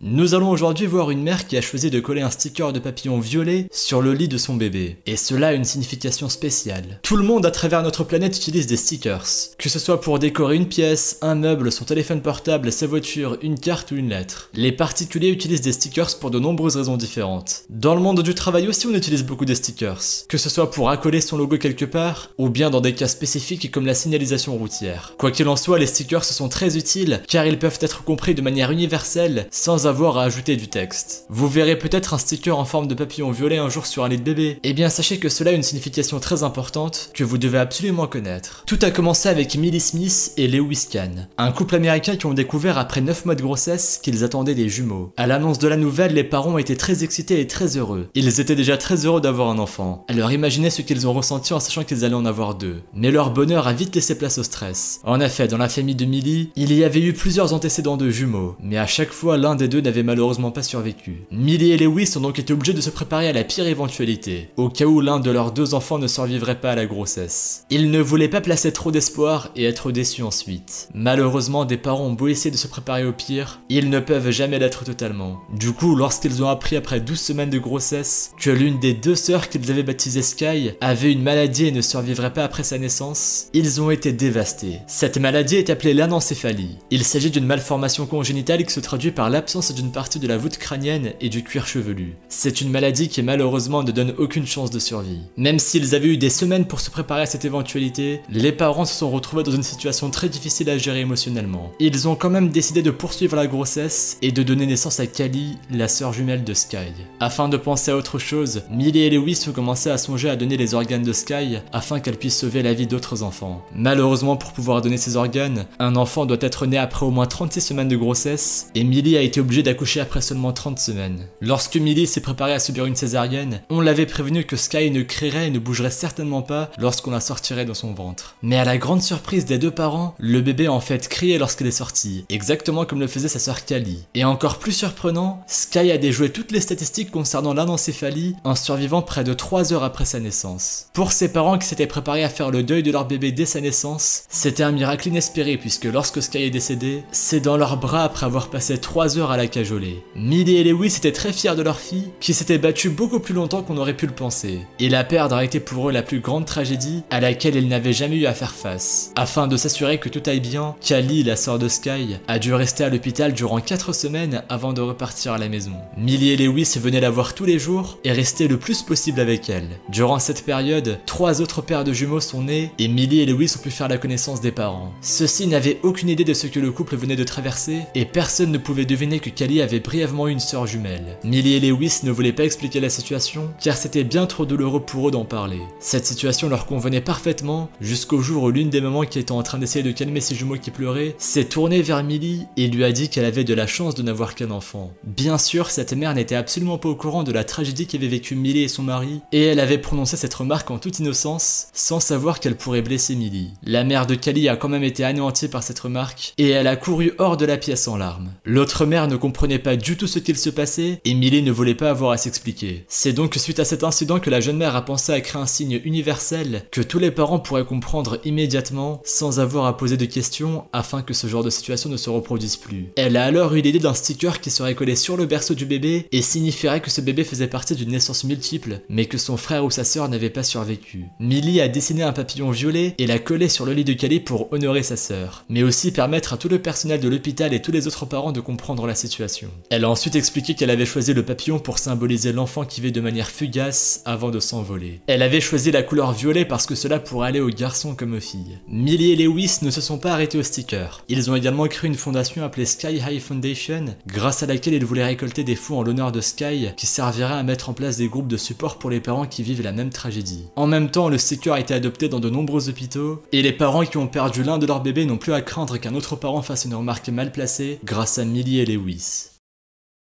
Nous allons aujourd'hui voir une mère qui a choisi de coller un sticker de papillon violet sur le lit de son bébé. Et cela a une signification spéciale. Tout le monde à travers notre planète utilise des stickers. Que ce soit pour décorer une pièce, un meuble, son téléphone portable, sa voiture, une carte ou une lettre. Les particuliers utilisent des stickers pour de nombreuses raisons différentes. Dans le monde du travail aussi on utilise beaucoup de stickers. Que ce soit pour accoler son logo quelque part, ou bien dans des cas spécifiques comme la signalisation routière. Quoi qu'il en soit, les stickers sont très utiles car ils peuvent être compris de manière universelle sans avoir à ajouter du texte. Vous verrez peut-être un sticker en forme de papillon violet un jour sur un lit de bébé. Eh bien sachez que cela a une signification très importante que vous devez absolument connaître. Tout a commencé avec Millie Smith et Lewis Kahn, un couple américain qui ont découvert après 9 mois de grossesse qu'ils attendaient des jumeaux. À l'annonce de la nouvelle, les parents ont été très excités et très heureux. Ils étaient déjà très heureux d'avoir un enfant. Alors imaginez ce qu'ils ont ressenti en sachant qu'ils allaient en avoir deux. Mais leur bonheur a vite laissé place au stress. En effet, dans la famille de Millie, il y avait eu plusieurs antécédents de jumeaux, mais à chaque fois l'un des deux n'avait malheureusement pas survécu. Millie et Lewis ont donc été obligés de se préparer à la pire éventualité, au cas où l'un de leurs deux enfants ne survivrait pas à la grossesse. Ils ne voulaient pas placer trop d'espoir et être déçus ensuite. Malheureusement, des parents ont beau essayer de se préparer au pire, ils ne peuvent jamais l'être totalement. Du coup, lorsqu'ils ont appris après 12 semaines de grossesse que l'une des deux sœurs qu'ils avaient baptisée Sky avait une maladie et ne survivrait pas après sa naissance, ils ont été dévastés. Cette maladie est appelée l'anencéphalie. Il s'agit d'une malformation congénitale qui se traduit par l'absence d'une partie de la voûte crânienne et du cuir chevelu. C'est une maladie qui malheureusement ne donne aucune chance de survie. Même s'ils avaient eu des semaines pour se préparer à cette éventualité, les parents se sont retrouvés dans une situation très difficile à gérer émotionnellement. Ils ont quand même décidé de poursuivre la grossesse et de donner naissance à Callie, la sœur jumelle de Sky. Afin de penser à autre chose, Millie et Lewis ont commencé à songer à donner les organes de Sky afin qu'elle puisse sauver la vie d'autres enfants. Malheureusement, pour pouvoir donner ces organes, un enfant doit être né après au moins 36 semaines de grossesse et Millie a été obligée d'accoucher après seulement 30 semaines. Lorsque Millie s'est préparée à subir une césarienne, on l'avait prévenu que Sky ne crierait et ne bougerait certainement pas lorsqu'on la sortirait dans son ventre. Mais à la grande surprise des deux parents, le bébé a en fait crié lorsqu'elle est sortie, exactement comme le faisait sa sœur Callie. Et encore plus surprenant, Sky a déjoué toutes les statistiques concernant l'anencéphalie en survivant près de 3 heures après sa naissance. Pour ses parents qui s'étaient préparés à faire le deuil de leur bébé dès sa naissance, c'était un miracle inespéré puisque lorsque Sky est décédée, c'est dans leurs bras après avoir passé 3 heures à la cajoler. Millie et Lewis étaient très fiers de leur fille qui s'était battue beaucoup plus longtemps qu'on aurait pu le penser. Et la perdre a été pour eux la plus grande tragédie à laquelle ils n'avaient jamais eu à faire face. Afin de s'assurer que tout aille bien, Callie, la sœur de Sky, a dû rester à l'hôpital durant 4 semaines avant de repartir à la maison. Millie et Lewis venaient la voir tous les jours et restaient le plus possible avec elle. Durant cette période, 3 autres paires de jumeaux sont nés et Millie et Lewis ont pu faire la connaissance des parents. Ceux-ci n'avaient aucune idée de ce que le couple venait de traverser et personne ne pouvait deviner que Callie avait brièvement eu une sœur jumelle. Millie et Lewis ne voulaient pas expliquer la situation car c'était bien trop douloureux pour eux d'en parler. Cette situation leur convenait parfaitement jusqu'au jour où l'une des mamans qui était en train d'essayer de calmer ses jumeaux qui pleuraient s'est tournée vers Millie et lui a dit qu'elle avait de la chance de n'avoir qu'un enfant. Bien sûr, cette mère n'était absolument pas au courant de la tragédie qu'avaient vécu Millie et son mari et elle avait prononcé cette remarque en toute innocence sans savoir qu'elle pourrait blesser Millie. La mère de Callie a quand même été anéantie par cette remarque et elle a couru hors de la pièce en larmes. L'autre mère ne comprenait pas du tout ce qu'il se passait et Millie ne voulait pas avoir à s'expliquer. C'est donc suite à cet incident que la jeune mère a pensé à créer un signe universel que tous les parents pourraient comprendre immédiatement sans avoir à poser de questions afin que ce genre de situation ne se reproduise plus. Elle a alors eu l'idée d'un sticker qui serait collé sur le berceau du bébé et signifierait que ce bébé faisait partie d'une naissance multiple mais que son frère ou sa sœur n'avait pas survécu. Millie a dessiné un papillon violet et l'a collé sur le lit de Callie pour honorer sa sœur, mais aussi permettre à tout le personnel de l'hôpital et tous les autres parents de comprendre la situation. Elle a ensuite expliqué qu'elle avait choisi le papillon pour symboliser l'enfant qui vit de manière fugace avant de s'envoler. Elle avait choisi la couleur violet parce que cela pourrait aller aux garçons comme aux filles. Millie et Lewis ne se sont pas arrêtés au sticker. Ils ont également créé une fondation appelée Sky High Foundation, grâce à laquelle ils voulaient récolter des fonds en l'honneur de Sky qui serviraient à mettre en place des groupes de support pour les parents qui vivent la même tragédie. En même temps, le sticker a été adopté dans de nombreux hôpitaux et les parents qui ont perdu l'un de leurs bébés n'ont plus à craindre qu'un autre parent fasse une remarque mal placée grâce à Millie et Lewis.